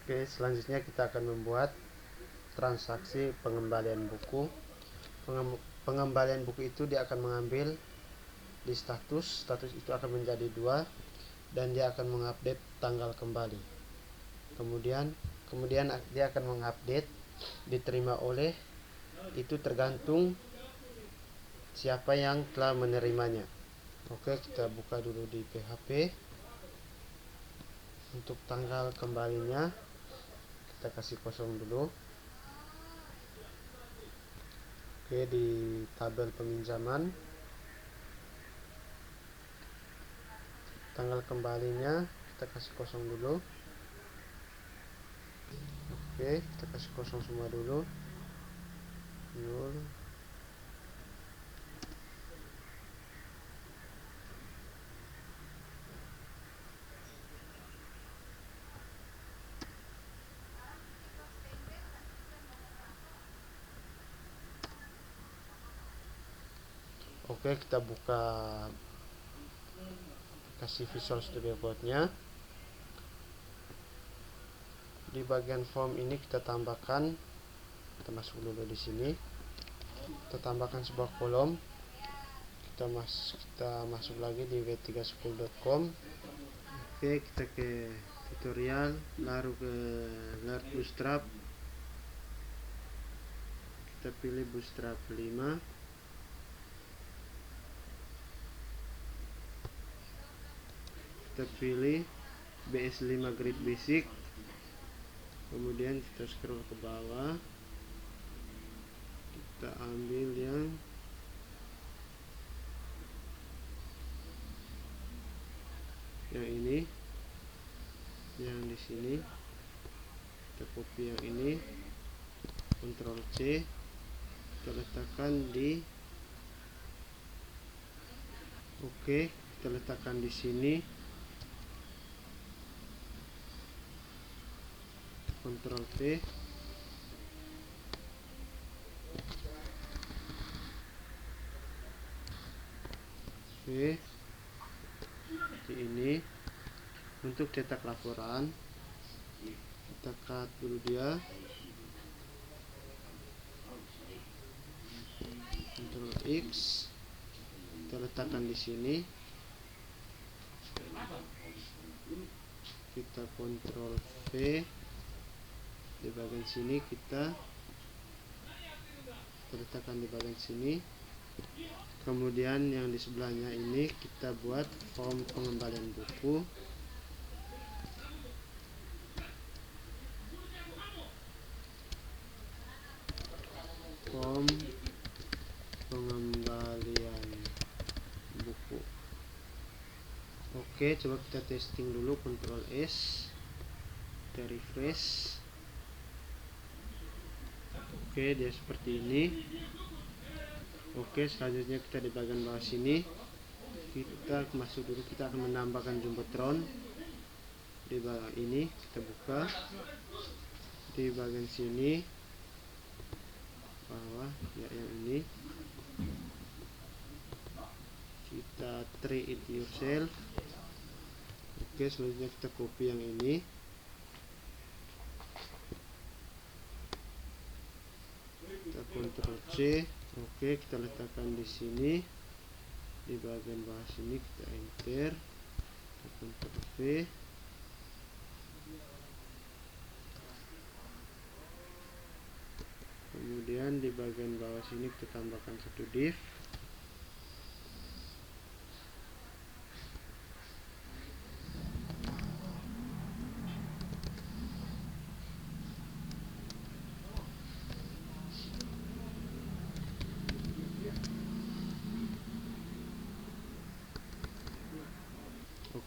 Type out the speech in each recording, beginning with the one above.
Oke, selanjutnya kita akan membuat transaksi pengembalian buku. Pengembalian buku itu dia akan mengambil di status itu akan menjadi 2 dan dia akan mengupdate tanggal kembali. Kemudian dia akan mengupdate diterima oleh, itu tergantung siapa yang telah menerimanya. Oke, kita buka dulu di PHP. Untuk tanggal kembalinya kita kasih kosong dulu. Oke, di tabel peminjaman tanggal kembalinya kita kasih kosong dulu. Oke, kita kasih kosong semua dulu. 0. Oke, kita buka aplikasi Visual Studio Code-nya. Di bagian form ini kita tambahkan, kita masuk dulu di sini. Kita tambahkan sebuah kolom. Kita masuk lagi di w3school.com. Oke, kita ke tutorial, lalu ke Learn Bootstrap. Kita pilih Bootstrap 5. Kita pilih BS5 Grid Basic. Kemudian kita scroll ke bawah. Kita ambil yang ini, yang di sini. Kita copy yang ini, Ctrl C, kita letakkan di Oke, kita letakkan di sini. Ctrl V. Oke, seperti ini. Untuk cetak laporan, kita cut dulu dia. Ctrl X, kita letakkan di sini. Kita Ctrl V. Di bagian sini kita letakkan di bagian sini. Kemudian yang di sebelahnya ini kita buat form pengembalian buku. Form pengembalian buku. Oke, coba kita testing dulu. Ctrl S, kita refresh. Oke, dia seperti ini. Oke, selanjutnya kita di bagian bawah sini kita masuk dulu. Kita akan menambahkan jumbotron di bawah ini. Kita buka di bagian sini bawah ya, yang ini kita try it yourself. Oke, selanjutnya kita copy yang ini. Kita Ctrl C. Oke, kita letakkan di sini di bagian bawah sini. Kita enter, kita Ctrl V. Kemudian di bagian bawah sini kita tambahkan satu div.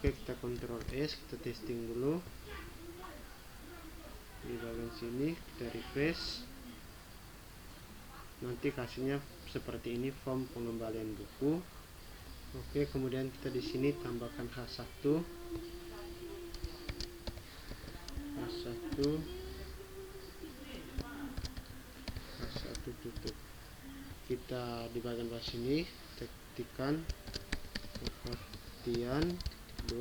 Oke, kita Ctrl S, kita testing dulu. Di bagian sini kita refresh. Nanti kasihnya seperti ini, form pengembalian buku. Oke, kemudian kita di sini tambahkan H1. H1 tutup. Kita di bagian bawah sini kita ketikkan pengertian 2,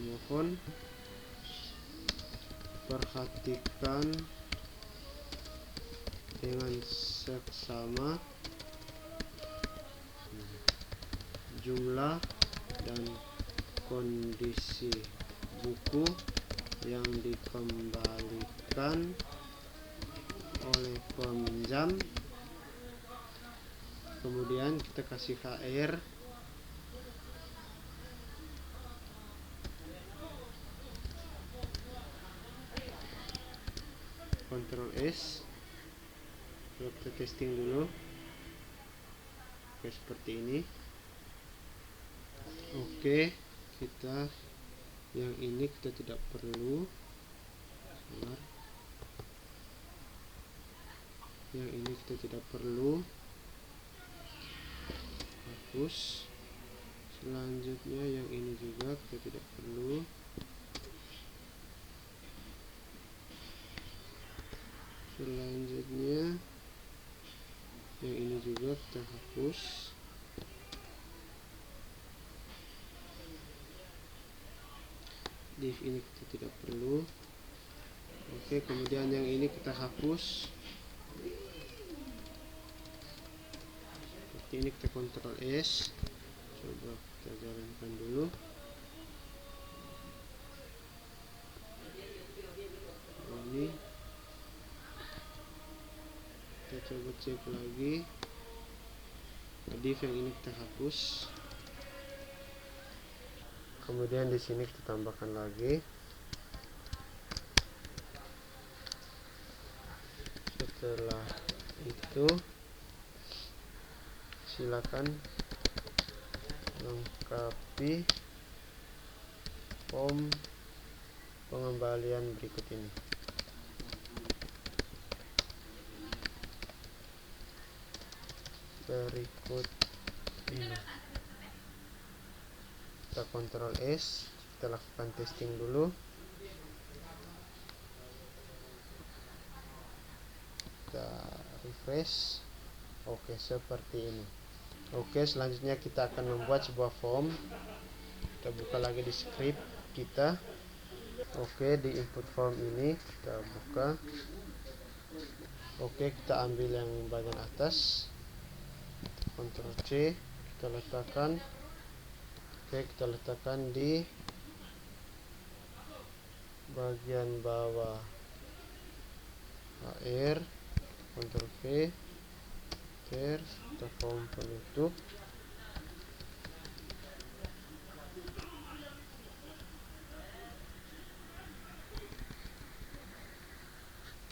mohon perhatikan dengan seksama jumlah dan kondisi buku yang dikembalikan oleh peminjam. Kemudian kita kasih HR, Ctrl S. Kita testing dulu. Oke, seperti ini. Oke, kita yang ini kita tidak perlu. Sebentar. Yang ini kita tidak perlu, hapus. Selanjutnya yang ini juga kita tidak perlu. Selanjutnya yang ini juga kita hapus. Div ini kita tidak perlu. Oke, kemudian yang ini kita hapus. Seperti ini, kita Ctrl S. Coba kita jalankan dulu. Ini kita coba cek lagi. Div yang ini kita hapus. Kemudian di sini kita tambahkan lagi. Setelah itu silakan lengkapi form pengembalian berikut ini. Kita Ctrl S, kita lakukan testing dulu. Kita refresh. Oke, seperti ini. Oke, selanjutnya kita akan membuat sebuah form. Kita buka lagi di script kita. Oke, di input form ini kita buka. Oke, kita ambil yang bagian atas, Ctrl C, kita letakkan. Oke, kita letakkan di bagian bawah HR, Ctrl V, kita form penutup.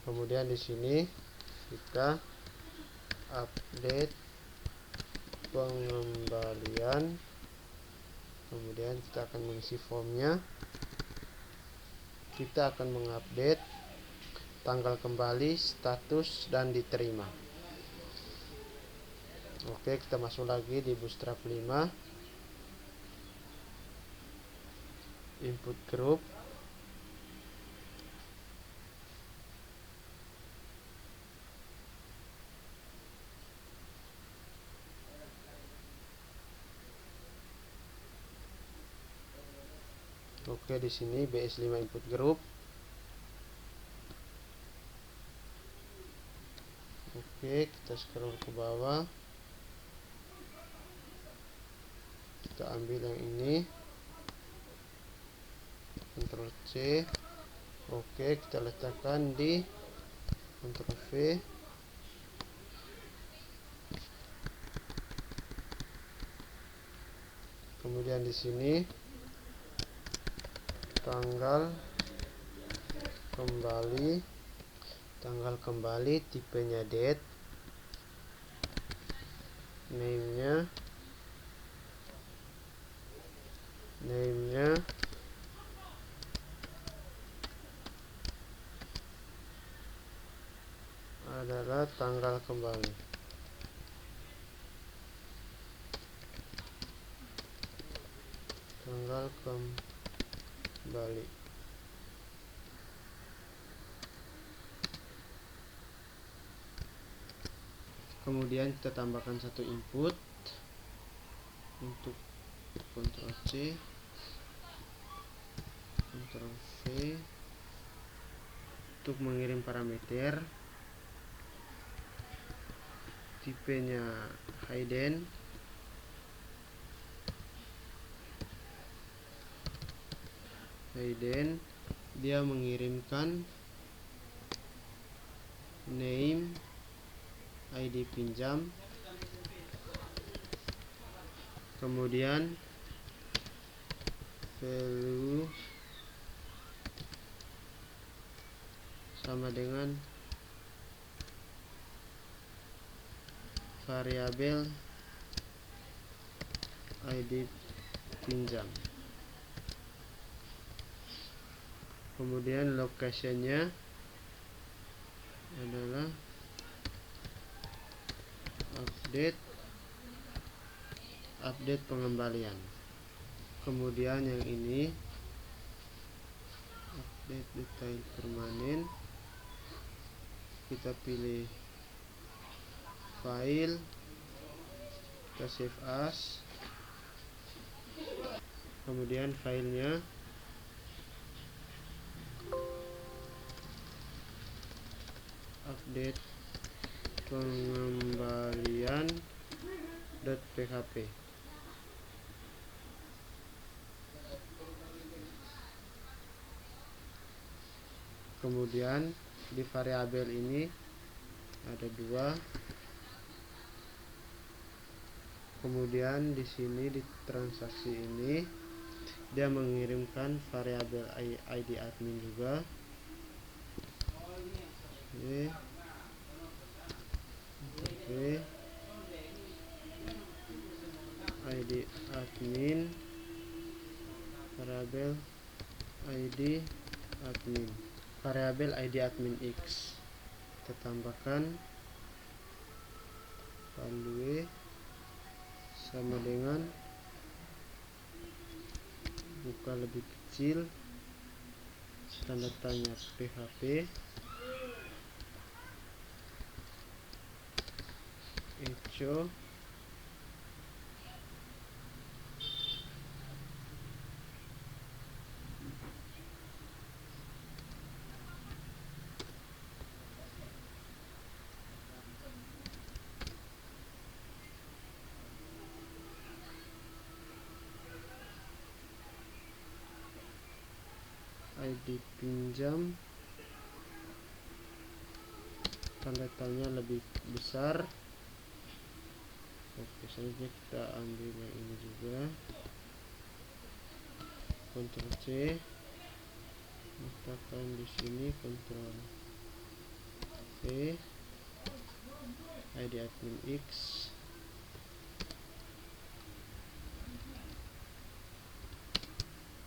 Kemudian di sini kita update pengembalian. Kemudian kita akan mengisi formnya. Kita akan mengupdate tanggal kembali, status, dan diterima. Oke, kita masuk lagi di Bootstrap 5, input group. Oke, di sini BS5 input group. Oke, kita scroll ke bawah. Kita ambil yang ini, Ctrl C. Oke, kita letakkan di Ctrl V. Kemudian di sini tanggal kembali tipenya date, name-nya adalah tanggal kembali. Kemudian kita tambahkan satu input untuk Ctrl C, Ctrl V, untuk mengirim parameter, tipenya hidden, dia mengirimkan name, ID pinjam, kemudian value sama dengan variabel ID pinjam, kemudian location-nya adalah update pengembalian. Kemudian yang ini update detail permanen, kita pilih file, kita save as, kemudian filenya update pengembalian.php. Kemudian di variabel ini ada 2. Kemudian di sini di transaksi ini dia mengirimkan variabel ID admin juga. Oke. ID admin, variabel ID admin X, kita tambahkan value sama dengan buka lebih kecil, tanda tanya PHP, echo, ID pinjam, tanda tanya lebih besar. Oke, selanjutnya kita ambil yang ini juga, Ctrl C, letakkan di sini, Ctrl V, ID admin X,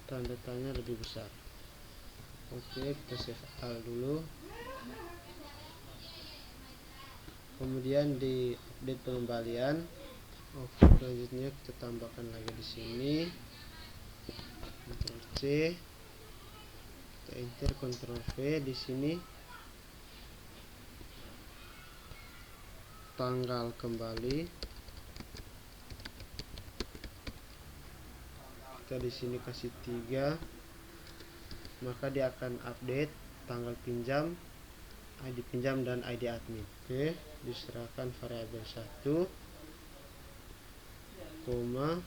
tanda tanya lebih besar. Oke, kita save all dulu. Kemudian di update pengembalian. Oke, selanjutnya kita tambahkan lagi di sini, Ctrl C, kita enter, Ctrl V, di sini tanggal kembali, kita di sini kasih 3, maka dia akan update tanggal pinjam, ID pinjam dan ID admin. Oke, diserahkan variabel 1, koma,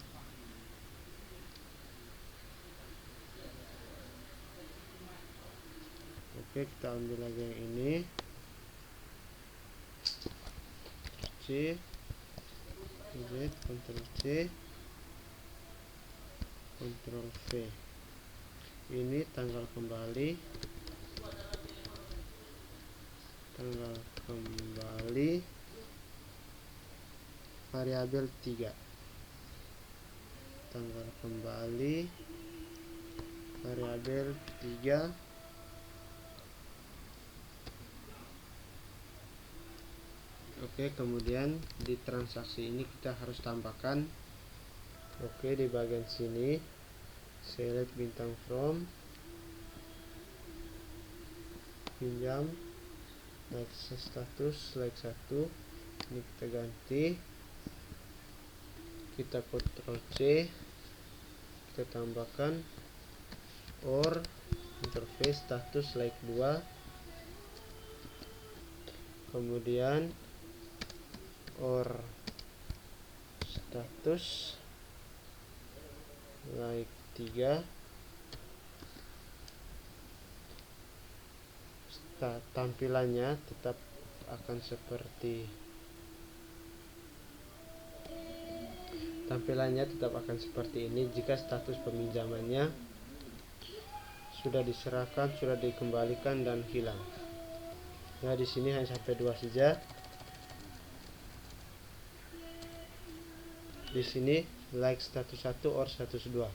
oke, kita ambil lagi yang ini, C, Z, Ctrl C, Ctrl V. Ini tanggal kembali, variabel 3, tanggal kembali variabel 3. Oke, kemudian di transaksi ini kita harus tambahkan, oke, di bagian sini select bintang from, pinjam, like status like 1, ini kita ganti, kita Ctrl C, kita tambahkan or interface status like 2, kemudian or status like 3, tampilannya tetap akan seperti ini jika status peminjamannya sudah diserahkan, sudah dikembalikan dan hilang. Nah, di sini hanya sampai 2 saja. Di sini like status 1 or status 2.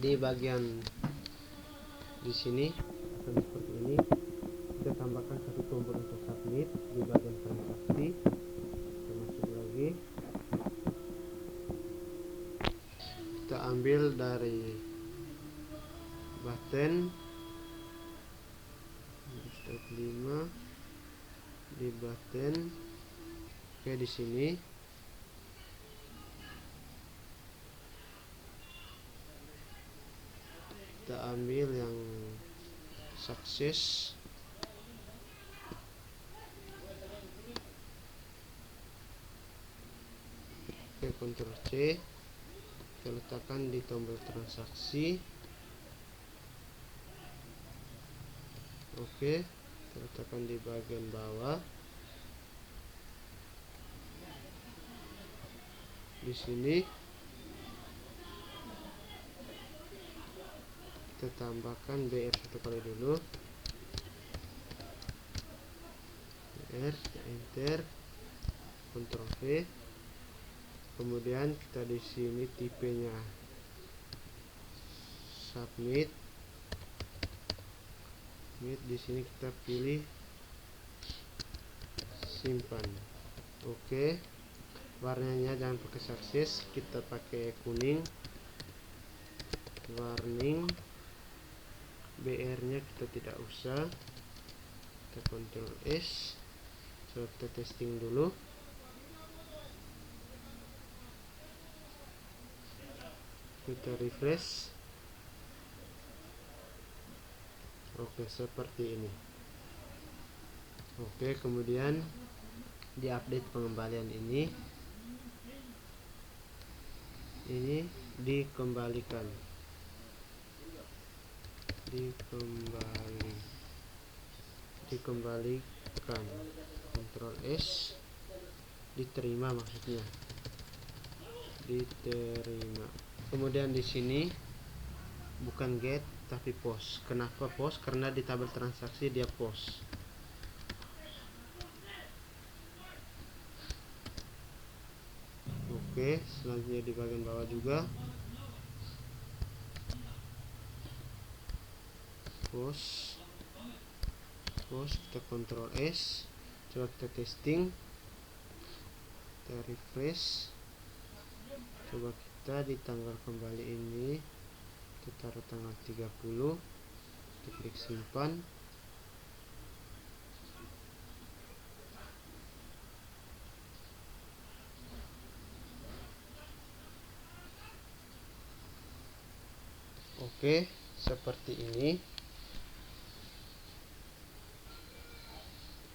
Di bagian di sini akan seperti ini. Kita tambahkan satu tombol untuk submit di bagian transaksi. Kita masuk lagi. Kita ambil dari button step 5 di button. Oke, di sini kita ambil yang sukses. Oke, Ctrl C, kita letakkan di tombol transaksi. Oke, kita letakkan di bagian bawah. Di sini kita tambahkan BR satu kali dulu. BR, kita enter, Ctrl V. Kemudian kita di sini tipenya submit. Di sini kita pilih simpan. Oke, warnanya jangan pakai sukses, kita pakai kuning. Warning, BR nya kita tidak usah. Kita Ctrl S. Coba kita testing dulu. Kita refresh. Oke, seperti ini. Oke, kemudian di update pengembalian ini dikembalikan. Ctrl S, diterima, maksudnya diterima. Kemudian di sini bukan get tapi post. Kenapa post? Karena di tabel transaksi dia post. Oke, selanjutnya di bagian bawah juga post. Kita Ctrl S. Coba kita testing. Kita refresh. Coba kita di tanggal kembali ini kita taruh tanggal 30. Kita klik simpan. Oke, seperti ini.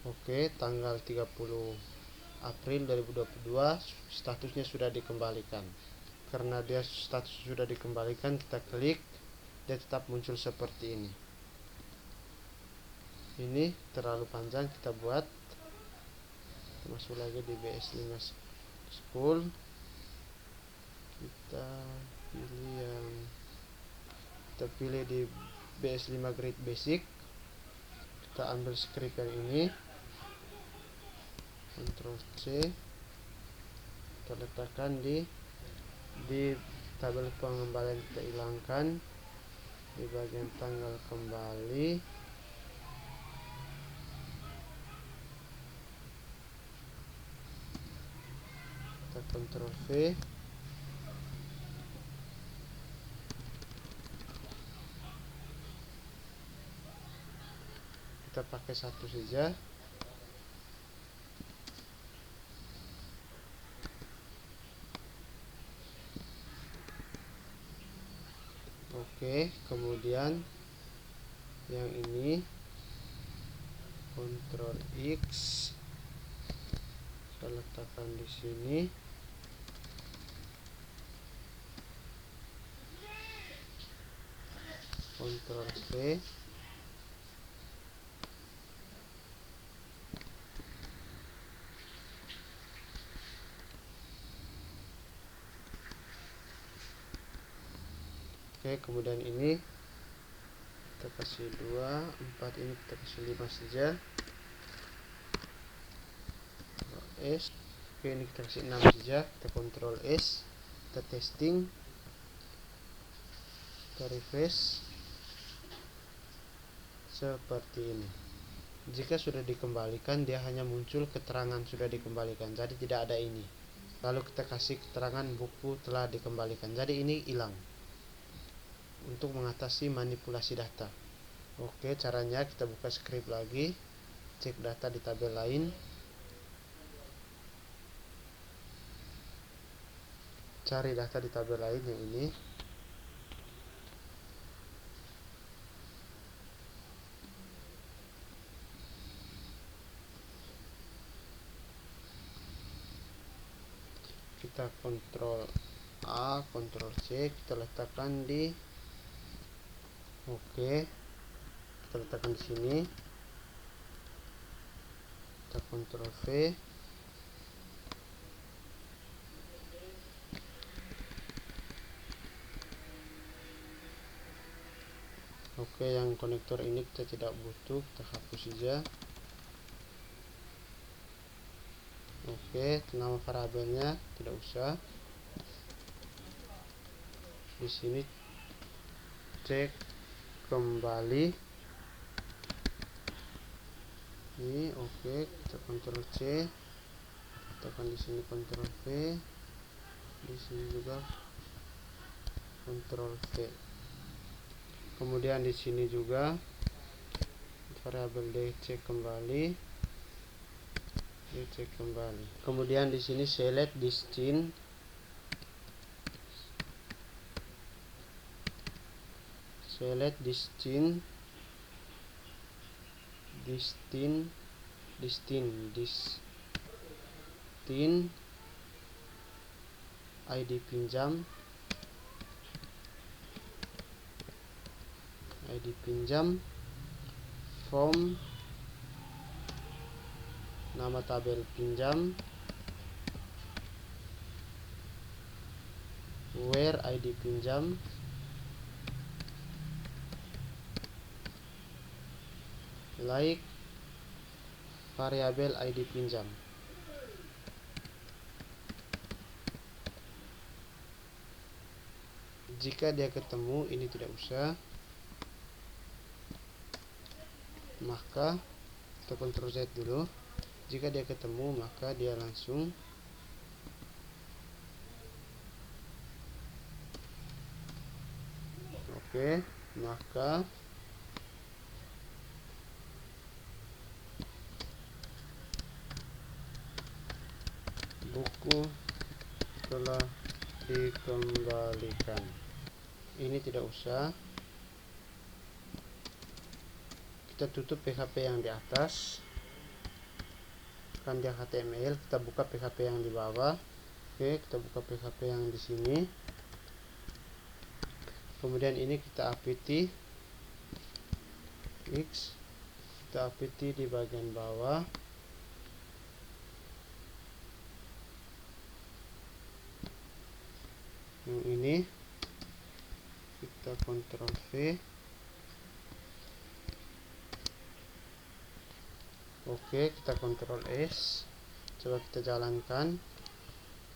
Oke, tanggal 30 April 2022 statusnya sudah dikembalikan. Karena dia status sudah dikembalikan, kita klik, dia tetap muncul seperti ini. Ini terlalu panjang, kita buat. Kita masuk lagi di BS5 School. Kita pilih di BS5 Grade Basic. Kita ambil script yang ini. Ctrl C, kita letakkan di tabel pengembalian, kita hilangkan di bagian tanggal kembali. Kita Ctrl V, kita pakai satu saja. Oke, kemudian yang ini Ctrl X, kita letakkan di sini. Ctrl V. Oke, kemudian ini kita kasih 2, 4, ini kita kasih 5 saja. S. Oke, ini kita kasih 6 saja. Kita Ctrl S, kita testing, kita refresh seperti ini. Jika sudah dikembalikan, dia hanya muncul keterangan sudah dikembalikan, jadi tidak ada ini. Lalu kita kasih keterangan buku telah dikembalikan, jadi ini hilang. Untuk mengatasi manipulasi data. Oke, caranya kita buka script lagi, cek data di tabel lain, cari data di tabel lain yang ini. Kita Ctrl A, Ctrl C, kita letakkan di oke, kita letakkan di sini. Kita Ctrl V. Oke, yang konektor ini kita tidak butuh, kita hapus saja. Oke, nama variabelnya tidak usah. Di sini cek kembali. Ini oke, kita Ctrl C, tekan di sini Ctrl V, di sini juga Ctrl V. Kemudian di sini juga variabel dc kembali, dc kembali. Kemudian di sini select distinct, select distinct, ID pinjam, form, nama tabel pinjam, where ID pinjam, like variabel ID pinjam. Jika dia ketemu, ini tidak usah, maka kita Ctrl Z dulu. Jika dia ketemu, maka dia langsung oke, maka buku telah dikembalikan. Ini tidak usah. Kita tutup PHP yang di atas, kan dia HTML. Kita buka PHP yang di bawah. Oke, kita buka PHP yang di sini. Kemudian ini kita apt X, kita apt di bagian bawah. Yang ini kita Ctrl V. Oke, kita Ctrl S. Coba kita jalankan,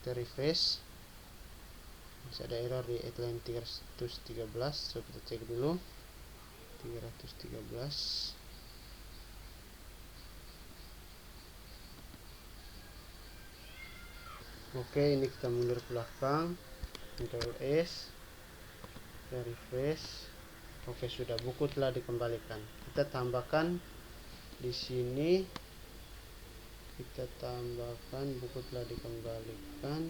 kita refresh. Masih ada error di line 313. Coba kita cek dulu. 313. Oke, ini kita mundur ke belakang, Ctrl S, kita refresh. Oke, sudah, buku telah dikembalikan. Kita tambahkan di sini, kita tambahkan buku telah dikembalikan.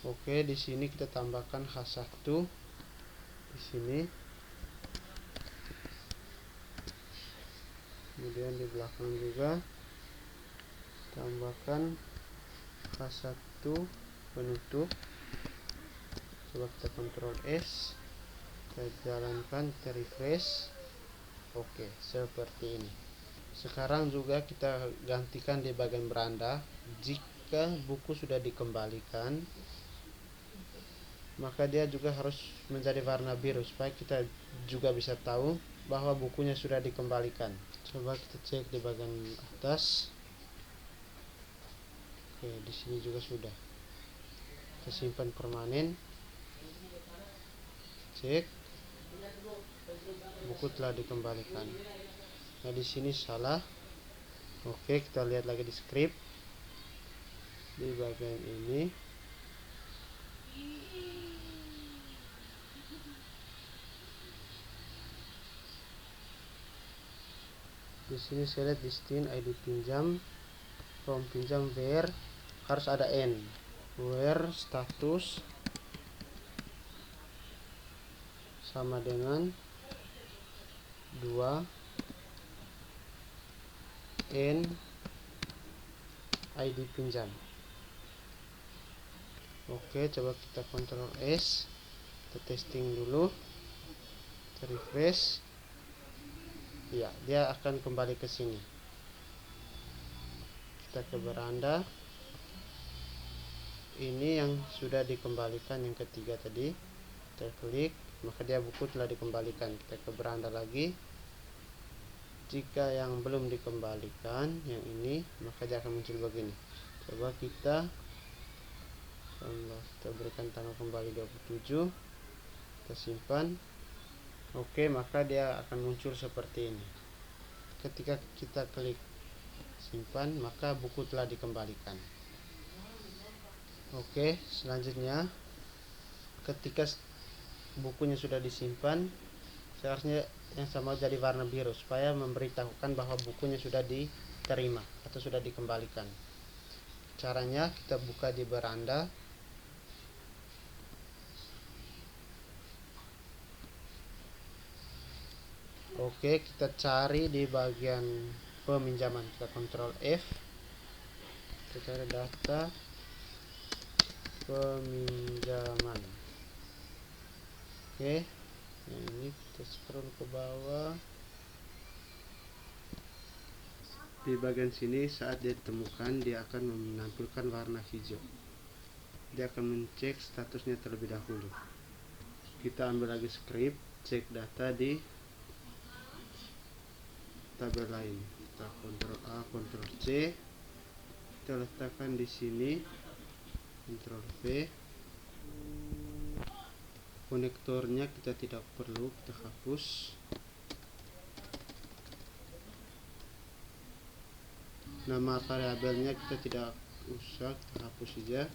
Oke, di sini kita tambahkan H1 di sini. Kemudian di belakang juga tambahkan H1 penutup. Coba kita Ctrl S, kita jalankan, kita refresh. Oke, seperti ini. Sekarang juga kita gantikan di bagian beranda. Jika buku sudah dikembalikan, maka dia juga harus menjadi warna biru supaya kita juga bisa tahu bahwa bukunya sudah dikembalikan. Coba kita cek di bagian atas. Oke, di sini juga sudah. Kita simpan permanen. Cek, buku telah dikembalikan. Nah, di sini salah. Oke, kita lihat lagi di script. Di bagian ini. Di sini select distinct ID pinjam, from pinjam where harus ada N. Where status sama dengan 2 N ID pinjam. Oke, coba kita Ctrl S, kita testing dulu, kita refresh. Ya, dia akan kembali ke sini. Kita ke beranda. Ini yang sudah dikembalikan, yang ketiga tadi. Kita klik, maka dia buku telah dikembalikan. Kita ke beranda lagi. Jika yang belum dikembalikan, yang ini, maka dia akan muncul begini. Coba kita berikan tanggal kembali 27. Kita simpan. Oke, maka dia akan muncul seperti ini. Ketika kita klik simpan, maka buku telah dikembalikan. Oke, selanjutnya ketika bukunya sudah disimpan, seharusnya yang sama jadi warna biru supaya memberitahukan bahwa bukunya sudah diterima atau sudah dikembalikan. Caranya kita buka di beranda. Oke, kita cari di bagian peminjaman. Kita Ctrl F. Kita cari data peminjaman. Oke, nah ini kita scroll ke bawah. Di bagian sini saat dia ditemukan, dia akan menampilkan warna hijau. Dia akan mencek statusnya terlebih dahulu. Kita ambil lagi script, cek data di tabel lain. Kita Ctrl A, Ctrl C. Kita letakkan di sini. Ctrl V. Konektornya kita tidak perlu, kita hapus. Nama variabelnya kita tidak usah, kita hapus saja.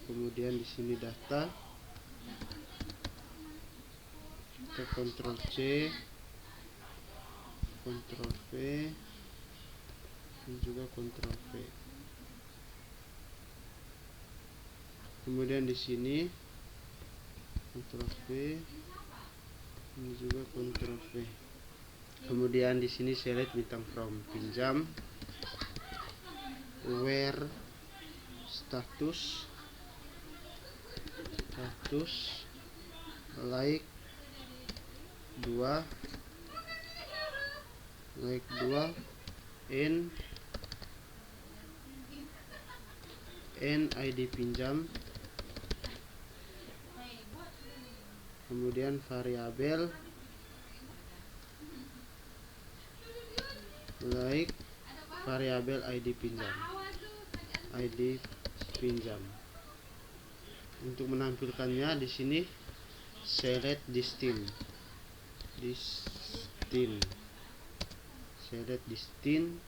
Kemudian di sini data. Kita Ctrl C, Ctrl V, dan juga Ctrl V. Kemudian di sini Ctrl V, ini juga Ctrl V. Kemudian di sini select bintang from pinjam, where status like 2 N ID pinjam. Kemudian variabel like variabel ID pinjam. Untuk menampilkannya di sini select distinct. Select distinct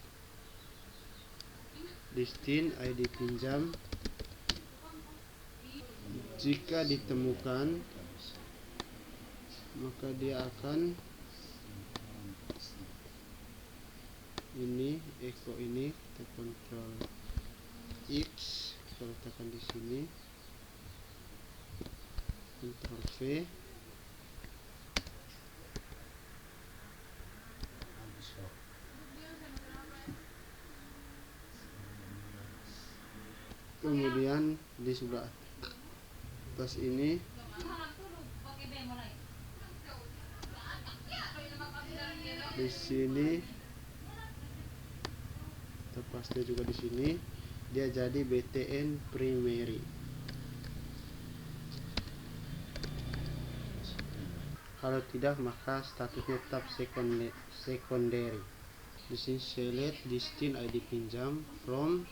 ID pinjam. Jika ditemukan, maka dia akan ini echo ini. Kita Ctrl X, kita letakkan di sini. Ctrl V. kemudian di sebelah atas ini di sini terpasnya juga di sini dia jadi BTN primary. Kalau tidak maka statusnya tetap secondary. Di sini select distinct ID pinjam from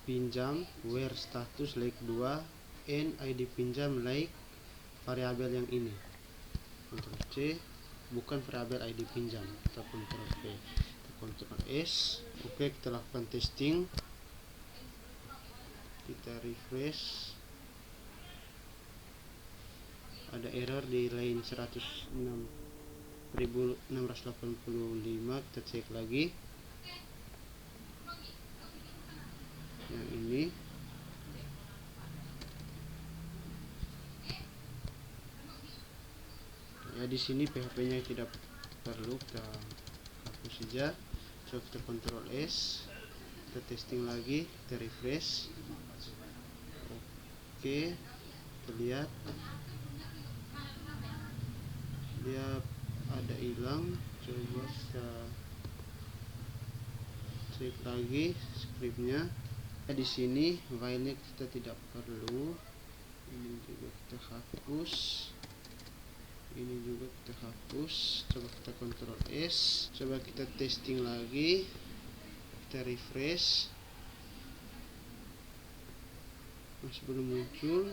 pinjam where status like 2 and ID pinjam like variabel yang ini. Ctrl C, bukan variabel ID pinjam, kita Ctrl V, kita Ctrl S. Oke, kita lakukan testing, kita refresh. Ada error di line 106.685, kita cek lagi yang ini. Ya, di sini PHP-nya tidak perlu, kita hapus saja. Coba kita Ctrl S, kita testing lagi, kita refresh. Oke, kita lihat dia ada hilang. Coba kita cek lagi scriptnya. Di sini filenya kita tidak perlu, ini juga kita hapus, ini juga kita hapus. Coba kita Ctrl S, coba kita testing lagi, kita refresh, masih belum muncul.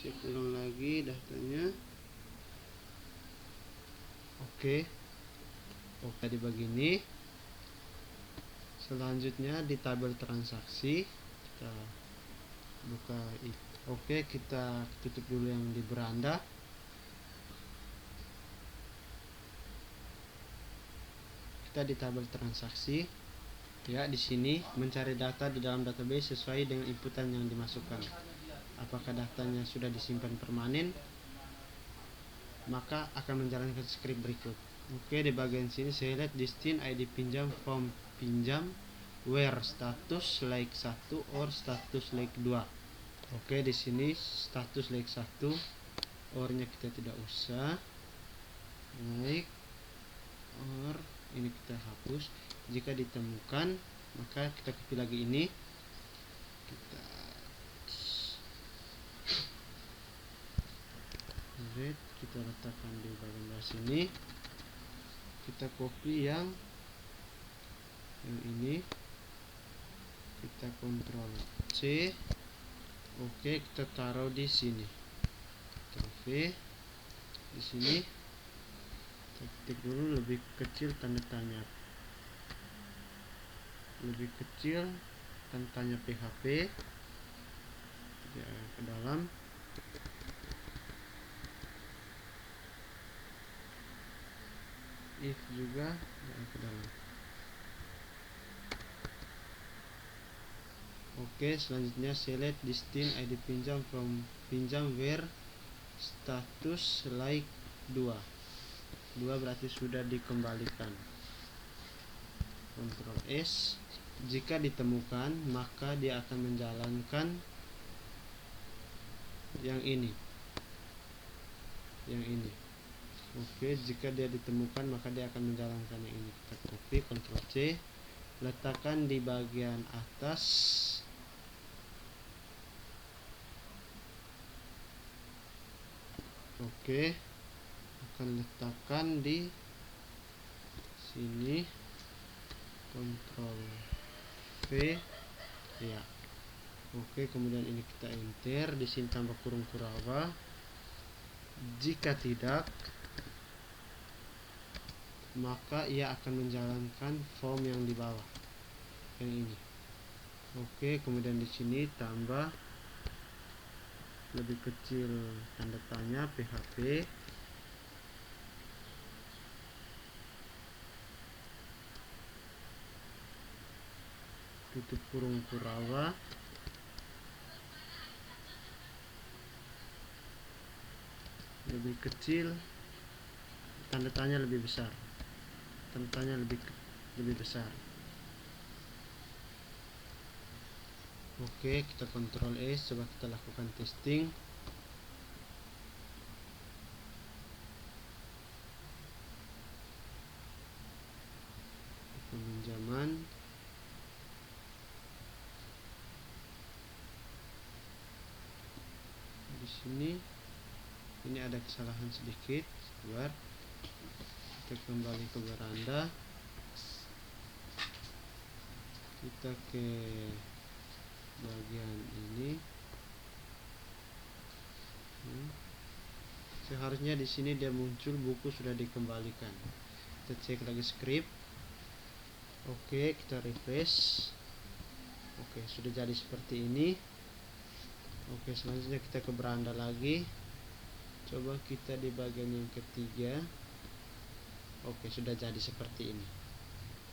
Cek ulang lagi datanya. Oke, di begini. Selanjutnya di tabel transaksi kita buka itu. Oke, kita tutup dulu yang di beranda. Kita di tabel transaksi. Ya, di sini mencari data di dalam database sesuai dengan inputan yang dimasukkan. Apakah datanya sudah disimpan permanen, maka akan menjalankan script berikut. Oke, di bagian sini select distinct ID pinjam from pinjam where status like 1 or status like 2. Oke, di sini status like 1, or-nya kita tidak usah. Like or ini kita hapus. Jika ditemukan maka kita copy lagi ini, kita letakkan di bagian bawah sini. Kita copy yang ini, kita Ctrl C. Oke, kita taruh di sini. Ctrl V. Di sini kita ketik dulu lebih kecil tanda tanya, lebih kecil tanda tanya PHP ya, ke dalam. If juga ke dalam. Oke, selanjutnya select distinct ID pinjam from pinjam where status like 2 berarti sudah dikembalikan. Ctrl S. Jika ditemukan maka dia akan menjalankan yang ini, Oke, jika dia ditemukan maka dia akan menjalankan yang ini. Kita copy, Ctrl C, letakkan di bagian atas. Oke, akan letakkan di sini. Ctrl V, ya. Oke, kemudian ini kita enter. Di sini tambah kurung kurawa. Jika tidak, maka ia akan menjalankan form yang di bawah, yang ini. Oke, kemudian di sini tambah lebih kecil tanda tanya PHP. Tutup kurung kurawa. Lebih kecil, tanda tanya lebih besar, tanda tanya lebih besar. Oke, kita Ctrl S, coba kita lakukan testing. Peminjaman. Di sini ini ada kesalahan sedikit. Sabar. Kita kembali ke beranda. Kita ke bagian ini. Seharusnya di sini dia muncul buku sudah dikembalikan. Kita cek lagi script. Oke, kita refresh. Oke, sudah jadi seperti ini. Oke, selanjutnya kita ke beranda lagi. Coba kita di bagian yang ketiga. Oke, sudah jadi seperti ini.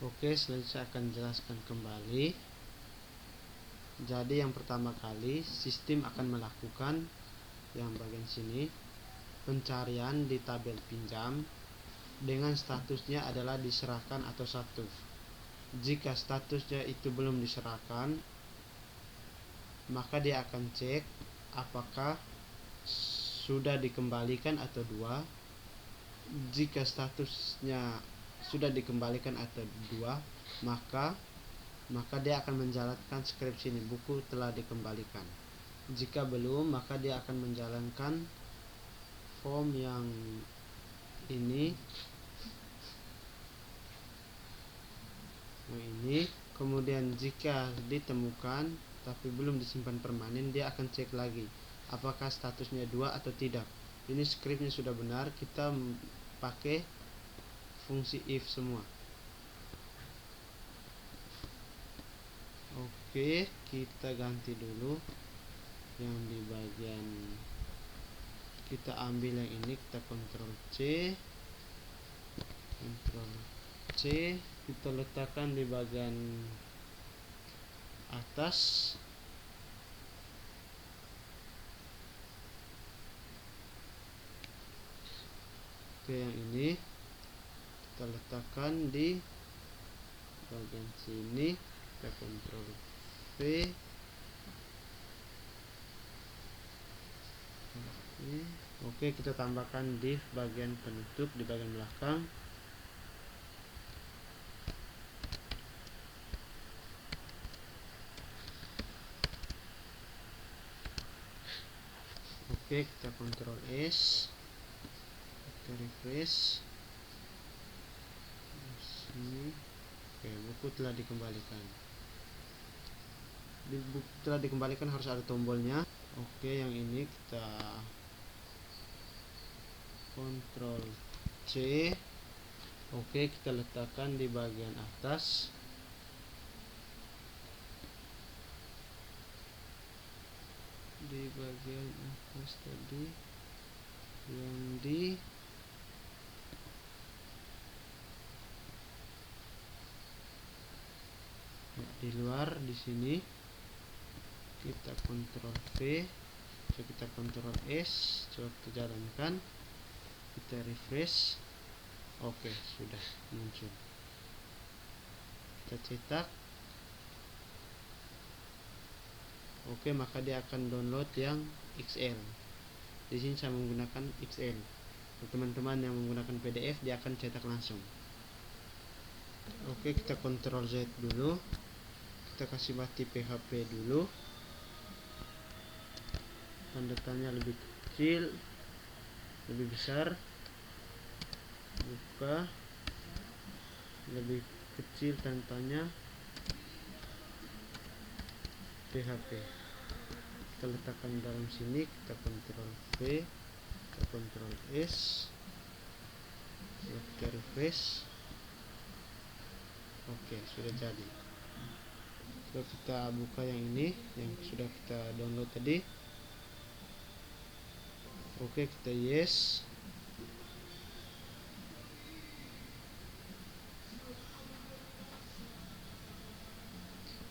Oke, selanjutnya saya akan jelaskan kembali. Jadi yang pertama kali sistem akan melakukan yang bagian sini pencarian di tabel pinjam dengan statusnya adalah diserahkan atau satu. Jika statusnya itu belum diserahkan, maka dia akan cek apakah sudah dikembalikan atau dua. Jika statusnya sudah dikembalikan atau dua, maka dia akan menjalankan script sini, buku telah dikembalikan. Jika belum, maka dia akan menjalankan form yang ini. Kemudian jika ditemukan tapi belum disimpan permanen, dia akan cek lagi apakah statusnya 2 atau tidak. Ini scriptnya sudah benar, kita pakai fungsi if semua. Oke, kita ganti dulu yang di bagian, kita ambil yang ini, kita Ctrl C, kita letakkan di bagian atas. Oke, yang ini kita letakkan di bagian sini, kita Ctrl V. Oke, kita tambahkan di bagian penutup di bagian belakang. Oke, kita Ctrl S, kita refresh. Sini. Oke, buku telah dikembalikan. Di buku telah dikembalikan harus ada tombolnya. Oke, yang ini kita Ctrl C. Oke, kita letakkan di bagian atas. Di bagian atas tadi yang di luar di sini kita Ctrl V, kita Ctrl S, coba kita jalankan, kita refresh. Oke, sudah muncul. Kita cetak. Oke, maka dia akan download yang XL. Di sini saya menggunakan XL. Teman-teman yang menggunakan PDF, dia akan cetak langsung. Oke, kita Ctrl Z dulu. Kita kasih mati PHP dulu. Tanda tanya lebih kecil, lebih besar. Buka. Lebih kecil tanda tanya. PHP. Kita letakkan dalam sini, kita Ctrl V, kita Ctrl S, kita refresh. Oke, sudah jadi. Coba kita buka yang ini yang sudah kita download tadi. Oke, kita yes.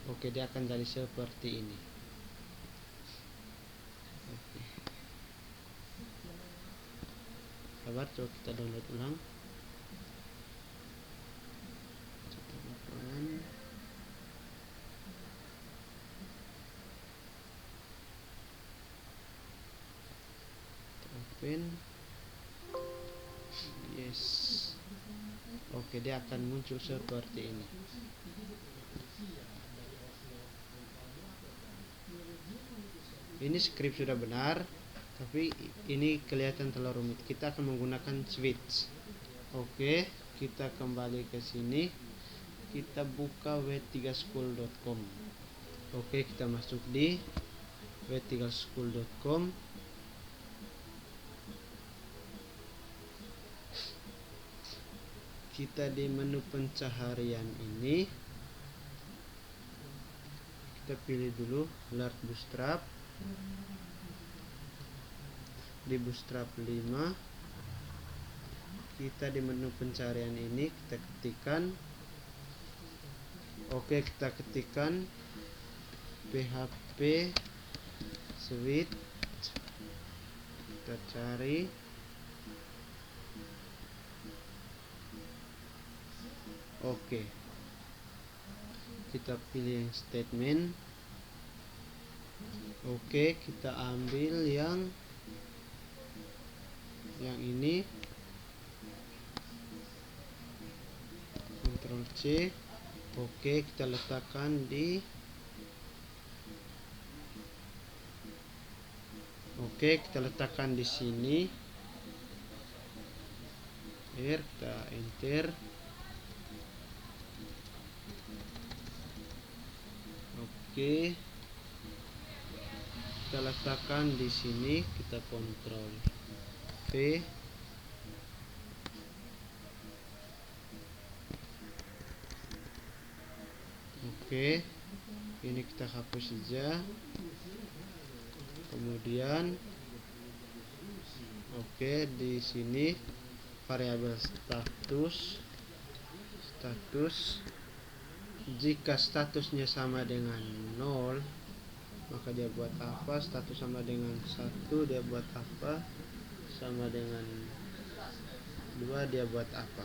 Oke, dia akan jadi seperti ini. Oke. Sabar, coba kita download ulang. open. Yes. Oke, dia akan muncul seperti ini. Ini script sudah benar, tapi ini kelihatan terlalu rumit. Kita akan menggunakan switch. Oke, kita kembali ke sini. Kita buka w3school.com. Oke, kita masuk di w3school.com. Kita di menu pencaharian ini, kita pilih dulu Large Bootstrap. Di Bootstrap 5, kita di menu pencarian ini kita ketikkan, oke, kita ketikkan PHP Switch. Kita cari, oke, kita pilih yang statement. Oke, kita ambil yang ini, Ctrl C. Oke, kita letakkan di, oke, kita letakkan di sini. Kita enter. Oke, kita letakkan di sini. Kita Ctrl V. Oke, ini kita hapus saja. Kemudian, oke, di sini variabel status. Jika statusnya sama dengan 0, maka dia buat apa? Status sama dengan 1, dia buat apa? Sama dengan 2, dia buat apa?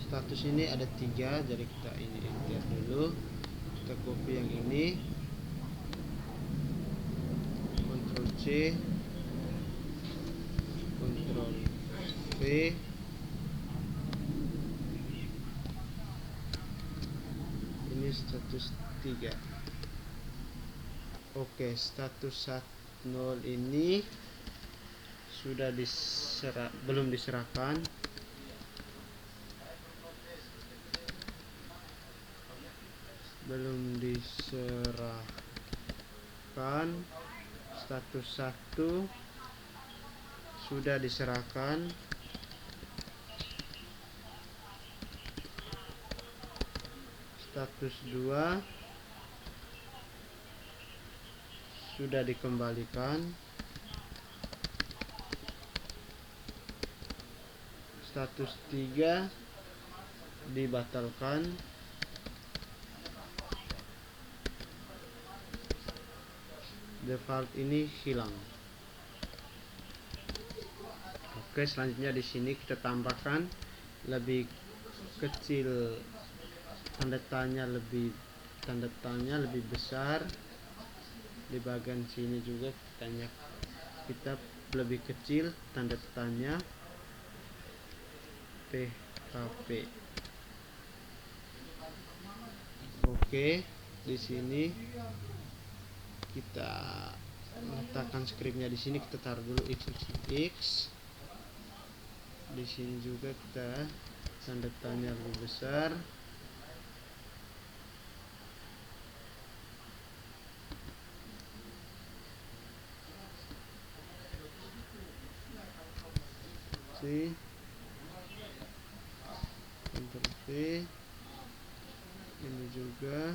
Status ini ada 3, jadi kita ini enter dulu. Kita copy yang ini, Ctrl C, Ctrl V. Ini status 3. Oke, status 0 ini sudah belum diserahkan. Status 1 sudah diserahkan. Status 2 sudah dikembalikan. Status 3 dibatalkan. Default ini hilang. Oke, selanjutnya di sini kita tambahkan lebih kecil, tanda tanya lebih besar. Di bagian sini juga kita lebih kecil, tanda tanya PHP. Oke, di sini kita letakkan scriptnya. Di sini kita taruh dulu xxx. Di sini juga kita tanda tanya lebih besar. Ctrl V. Ini juga.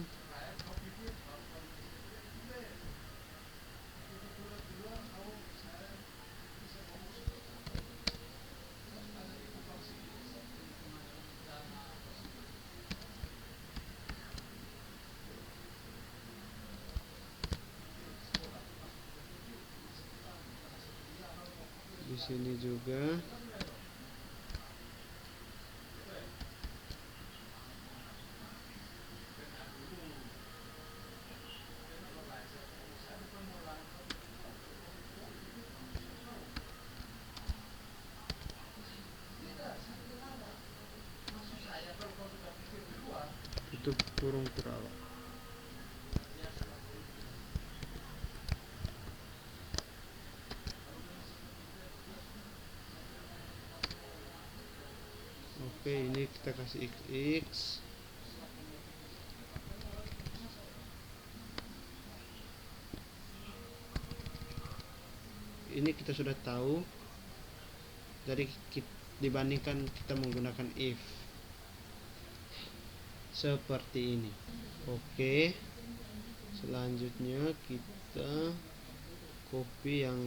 Di sini juga. kurung terawat. Oke, ini kita kasih XX. Ini kita sudah tahu, jadi dibandingkan kita menggunakan if seperti ini. Oke, selanjutnya kita copy yang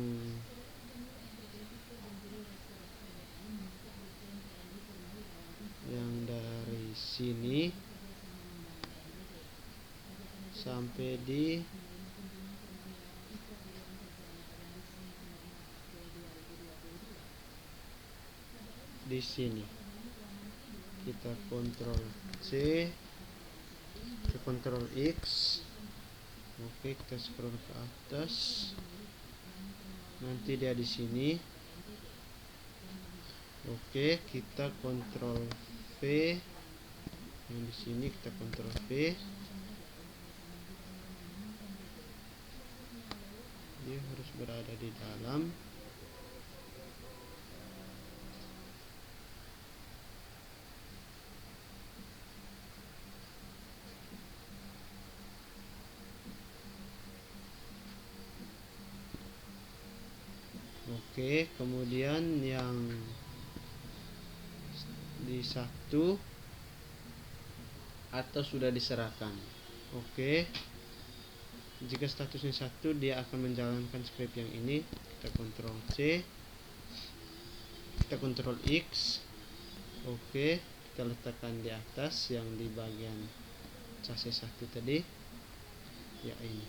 dari sini sampai di sini. Kita Ctrl C, kita Ctrl X. Oke, kita scroll ke atas. Nanti dia di sini. Oke, kita Ctrl V. Yang di sini kita Ctrl V. Dia harus berada di dalam. Oke, kemudian yang di satu atau sudah diserahkan. Oke, jika statusnya satu, dia akan menjalankan script yang ini. Kita Ctrl C, kita Ctrl X. Oke, kita letakkan di atas yang di bagian chassis satu tadi, ya ini.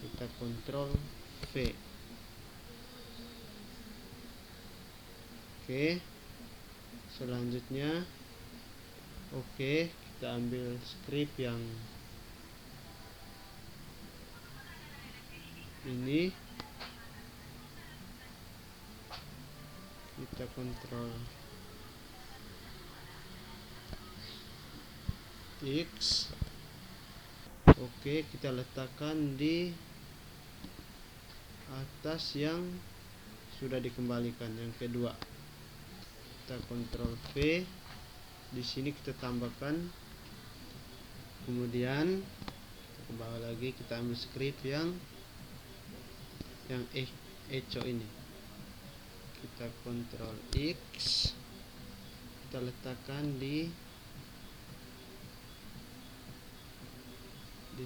Kita Ctrl V. Oke, selanjutnya kita ambil script yang ini, kita Ctrl X. Oke, kita letakkan di atas yang sudah dikembalikan, yang kedua. Kita Ctrl V. Di sini kita tambahkan, kemudian kita ke bawah lagi, kita ambil script yang echo ini. Kita Ctrl X, kita letakkan di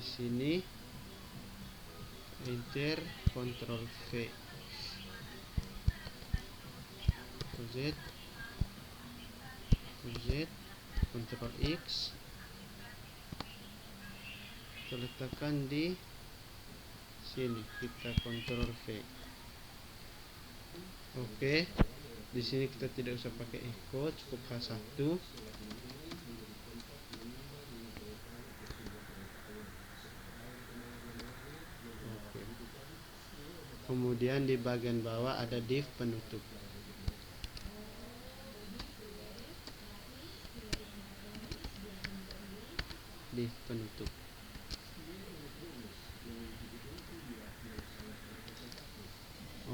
sini, enter, Ctrl V, Z, Ctrl X, kita letakkan di sini, kita Ctrl V. Oke, di sini kita tidak usah pakai echo, cukup H1. Oke. Kemudian di bagian bawah ada div penutup.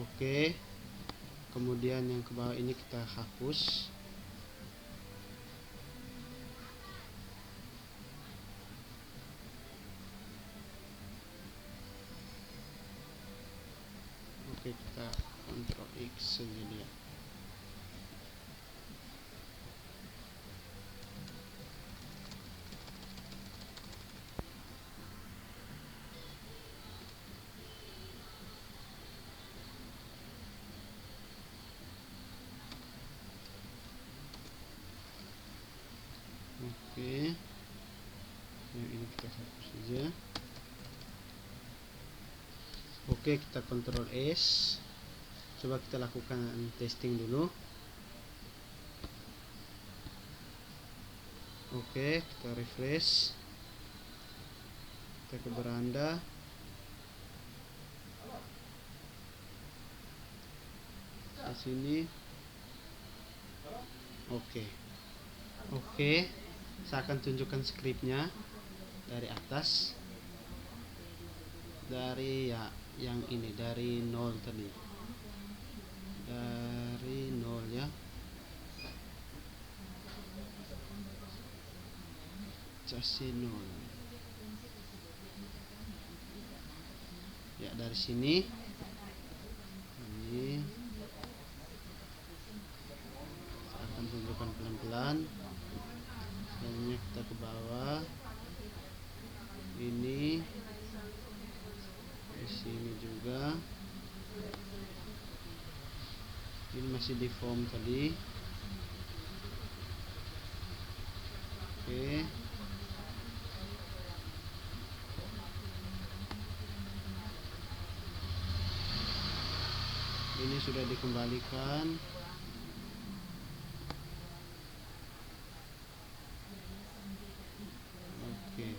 Oke, kemudian yang ke bawah ini kita hapus. Oke, kita Ctrl X saja dia. Oke, yang ini kita hapus saja. Oke, kita Ctrl S. Coba kita lakukan testing dulu. Oke, kita refresh. Kita ke beranda. Di sini. Oke. Saya akan tunjukkan skripnya dari atas, dari yang ini, dari 0 tadi, dari 0 ya. Chassis 0 ya, dari sini ini saya akan tunjukkan pelan-pelan. Selanjutnya kita ke bawah, ini di sini juga, ini masih di form tadi. Oke, ini sudah dikembalikan. Oke,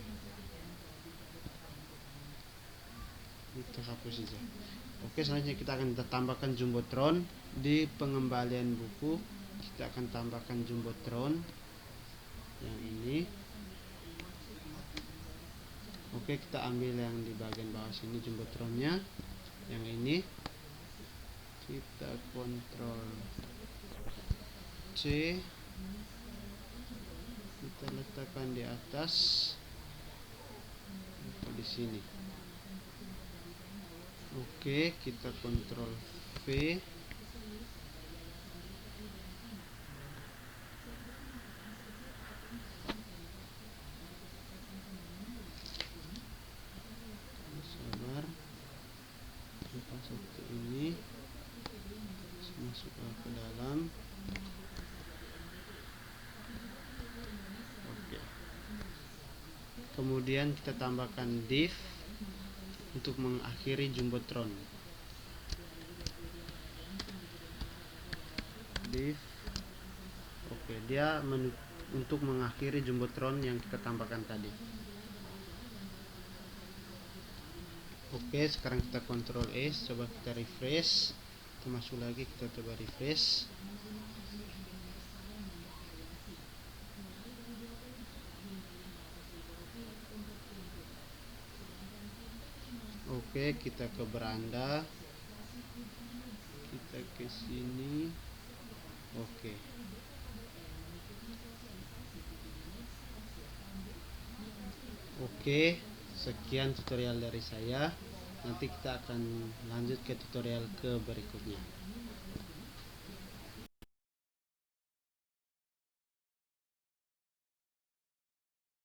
kita hapus saja. Oke, selanjutnya kita akan tambahkan jumbotron di pengembalian buku. Kita akan tambahkan jumbotron yang ini. Oke, kita ambil yang di bagian bawah sini jumbotronnya, yang ini. Kita kontrol C, kita letakkan di atas atau di sini. Oke, kita kontrol V, sabar, kita seperti ini, masuk ke dalam. Oke, kemudian kita tambahkan div untuk mengakhiri jumbotron. Div, oke, dia untuk mengakhiri jumbotron yang kita tambahkan tadi. Oke, sekarang kita kontrol S, coba kita refresh. Kita masuk lagi, kita coba refresh. Oke, kita ke beranda, kita ke sini. Oke, oke, sekian tutorial dari saya. Nanti kita akan lanjut ke tutorial ke berikutnya.